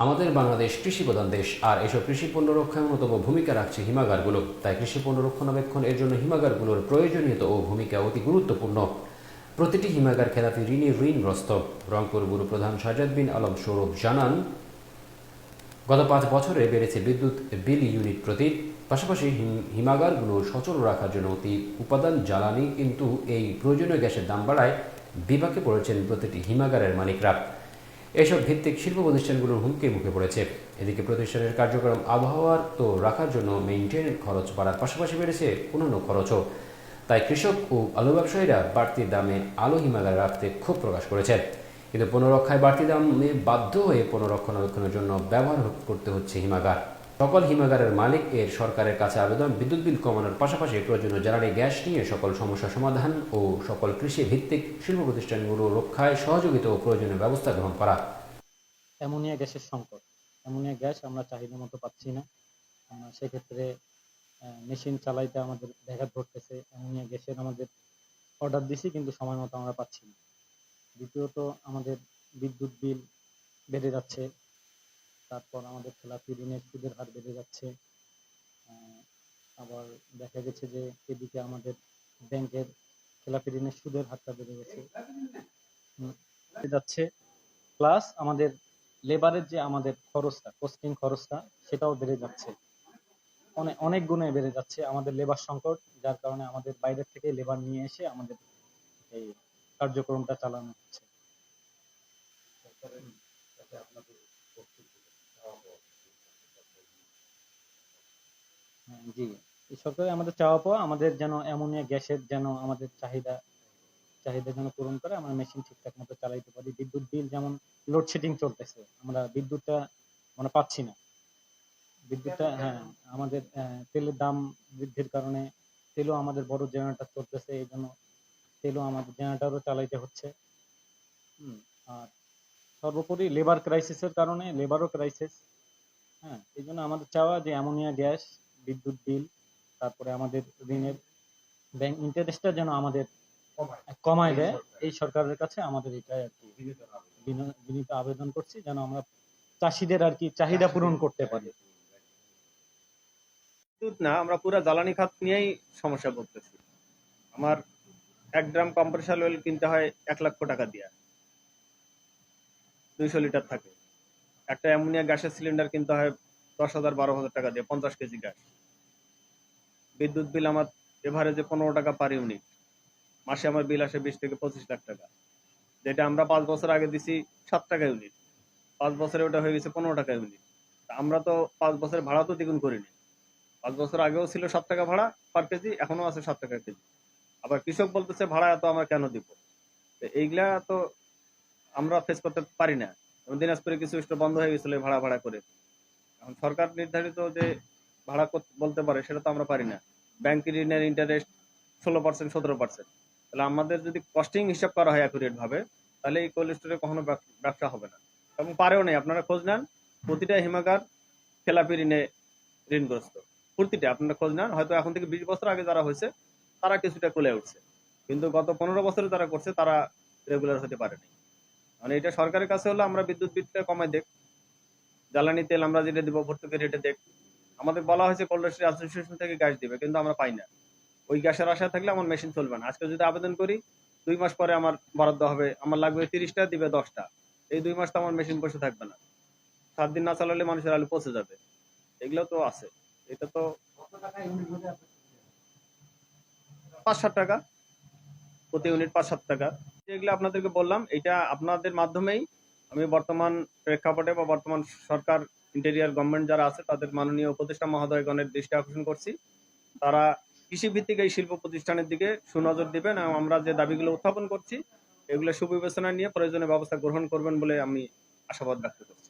আমাদের বাংলাদেশ কৃষি প্রধান দেশ, আর এসব কৃষি পণ্য রক্ষায় অন্যতম ভূমিকা রাখছে হিমাগারগুলো। তাই কৃষি পণ্য রক্ষণাবেক্ষণ এর জন্য হিমাগারগুলোর প্রয়োজনীয়তা ও ভূমিকা অতি গুরুত্বপূর্ণ। প্রতিটি হিমাগার খেলাপি ঋণে ঋণগ্রস্ত। রংপুর ব্যুরো প্রধান সাজ্জাদ বিন আলম সৌরভ জানান, গত 5 বছরে বেড়েছে বিদ্যুৎ বিল ইউনিট প্রতি। পাশাপাশি হিমাগারগুলো সচল রাখার জন্য অতি উপাদান জ্বালানি, কিন্তু এই প্রয়োজনীয় গ্যাসের দাম বাড়ায় বিপাকে পড়েছেন প্রতিটি হিমাগারের মালিকরা। এসব ভিত্তিক শিল্প প্রতিষ্ঠানগুলোর হুমকির মুখে পড়েছে। এদিকে প্রতিষ্ঠানের কার্যক্রম আবহাওয়ার তো রাখার জন্য মেইনটেন খরচ বাড়ার পাশাপাশি বেড়েছে অন্যান্য খরচও। তাই কৃষক ও আলু ব্যবসায়ীরা বাড়তি দামে আলু হিমাগারে রাখতে ক্ষোভ প্রকাশ করেছেন। কিন্তু পণ্য রক্ষায় বাড়তি দামে বাধ্য হয়ে পণ্য রক্ষণাবেক্ষণের জন্য ব্যবহার করতে হচ্ছে হিমাগার। সকল হিমাগারের মালিক এর সরকারের কাছে আবেদন, বিদ্যুৎ বিল কমানোর পাশাপাশি প্রয়োজনীয় জ্বালানি গ্যাস নিয়ে সকল সমস্যা সমাধান ও সকল কৃষি ভিত্তিক শিল্প প্রতিষ্ঠানগুলো রক্ষায় সহযোগিতা ও প্রয়োজনীয় ব্যবস্থা গ্রহণ করা। অ্যামোনিয়া গ্যাসের সংকট। অ্যামোনিয়া গ্যাস আমরা চাহিদা মতো পাচ্ছি না। সেক্ষেত্রে মেশিন চালাইতে আমাদের ব্যাঘাত ঘটতেছে। অ্যামোনিয়া গ্যাসের আমাদের অর্ডার দিছি, কিন্তু সময় মতো আমরা পাচ্ছি না। দ্বিতীয়ত, আমাদের বিদ্যুৎ বিল বেড়ে যাচ্ছে। তারপর আমাদের খেলাপি ঋণের সুদের হার বেড়ে যাচ্ছে। আবার দেখা গেছে যে এদিকে আমাদের ব্যাংকের খেলাপি ঋণের সুদের হারটা বেড়ে যাচ্ছে। প্লাস আমাদের লেবারের যে আমাদের খরচটা, কস্টিং খরচটা, সেটাও বেড়ে যাচ্ছে। অনেক অনেক গুণে বেড়ে যাচ্ছে আমাদের লেবার সংকট, যার কারণে আমাদের বাইরে থেকে লেবার নিয়ে এসে আমাদের এই কার্যক্রমটা চালানো হচ্ছে। জি, এই সরকারি আমাদের চাওয়া পাওয়া, আমাদের যেন অ্যামোনিয়া গ্যাসের যেন আমাদের চাহিদা চাহিদা যেন পূরণ করে, আমরা মেশিন ঠিকঠাক মতো চালাইতে পারি। বিদ্যুৎ বিল যেমন লোডশেডিং চলতেছে, আমরা বিদ্যুৎটা আমরা পাচ্ছি না। বিদ্যুৎটা, হ্যাঁ, আমাদের তেলের দাম বৃদ্ধির কারণে তেলও আমাদের বড় জেনারেটর চলতেছে, এই জন্য তেলও আমাদের জেনারেটরও চালাইতে হচ্ছে। আর সর্বোপরি লেবার ক্রাইসিসের কারণে লেবারও ক্রাইসিস। হ্যাঁ, এই জন্য আমাদের চাওয়া যে অ্যামোনিয়া গ্যাস, বিদ্যুৎ বিল, তারপরে আমাদের ঋণের ব্যাংক ইন্টারেস্টটা যেন আমাদের কমায় দেয়। এই সরকারের কাছে আমাদের এটাই আর কি বিনীত আবেদন করছি, যেন আমরা চাষিদের আর কি চাহিদা পূরণ করতে পারি। বিদ্যুৎ না, আমরা পুরো জ্বালানি খাত নিয়েই সমস্যা ভুগতেছি। আমার 1 ড্রাম কম্প্রেসার অয়েল কিনতে হয় 1,00,000 টাকা দিয়ে, 200 লিটার থাকে। একটা অ্যামোনিয়া গ্যাসের সিলিন্ডার কিনতে হয় 10,000-12,000 টাকা দিয়ে, 50 কেজি গ্যাস। বিদ্যুৎ বিল আমার এভারেজে 15 টাকা পার ইউনিট। মাসে আমার বিল আসে 20 থেকে 25 লাখ টাকা, যেটা আমরা 5 বছর আগে দিছি 7 টাকা ইউনিট। 5 বছরে ওটা হয়ে গেছে 15 টাকা ইউনিট। আমরা তো 5 বছরের ভাড়া তো দ্বিগুণ করিনি। 5 বছর আগেও ছিল 7 টাকা ভাড়া পার কেজি, এখনো আছে 7 টাকা কেজি। আবার কৃষক বলতেছে ভাড়া এত আমরা কেন দিব? এইগুলা তো আমরা ফেস করতে পারি না। দিনাজপুরে কিছু স্টোর বন্ধ হয়ে গেছিল ভাড়া ভাড়া করে। এখন সরকার নির্ধারিত যে ভাড়া বলতে পারে, সেটা তো আমরা পারি না। ব্যাংক ঋণের ইন্টারেস্ট 16%, 17%। তাহলে আমাদের যদি কস্টিং হিসাব করা হয় অ্যাকুরেট ভাবে, তাহলে এই কোল্ড স্টোরে কখনো ব্যবসা হবে না, এবং পারেও নেই। আপনারা খোঁজ নেন, প্রতিটা হিমাগার খেলাপি ঋণে ঋণগ্রস্ত। প্রতিটা আপনারা খোঁজ নেন, হয়তো এখন থেকে 20 বছর আগে যারা হয়েছে তারা কিছুটা কোলে উঠছে, কিন্তু গত 15 বছরে যারা করছে তারা রেগুলার হতে পারেনি। মানে এটা সরকারের কাছে হলো আমরা বিদ্যুৎ বিলটা কমাই দেখ, জ্বালানি তেল আমরা যেটা দিব ভর্তুকি রেটে দেখ। আমাদের বলা হয়েছে কোল্ড স্টোরেজ অ্যাসোসিয়েশন থেকে গ্যাস দিবে, কিন্তু আমরা পাই না। ওই গ্যাসের আশায় থাকলে আমার মেশিন চলবে না। আজকে যদি আবেদন করি, 2 মাস পরে আমার বরাদ্দ হবে, আমার লাগবে 30টা, দিবে 10টা। এই 2 মাস তো আমার মেশিন বসে থাকবে না। 7 দিন না চালালে মানুষের আলু পচে যাবে। এগুলো তো আছে। এটা তো 5-7 টাকা প্রতি ইউনিট, 5-7 টাকা। যেগুলো আপনাদেরকে বললাম, এটা আপনাদের মাধ্যমেই আমি বর্তমান প্রেক্ষাপটে বা বর্তমান সরকার, ইন্টেরিয়ার গভর্নমেন্ট যারা আছে, তাদের মাননীয় উপদেষ্টা মহোদয়গণের দৃষ্টি আকর্ষণ করছি। তারা কৃষিভিত্তিক এই শিল্প প্রতিষ্ঠানের দিকে সুনজর দিবেন, এবং আমরা যে দাবিগুলো উত্থাপন করছি এগুলো সুবিবেচনা নিয়ে প্রয়োজনীয় ব্যবস্থা গ্রহণ করবেন বলে আমি আশাবাদ ব্যক্ত করছি।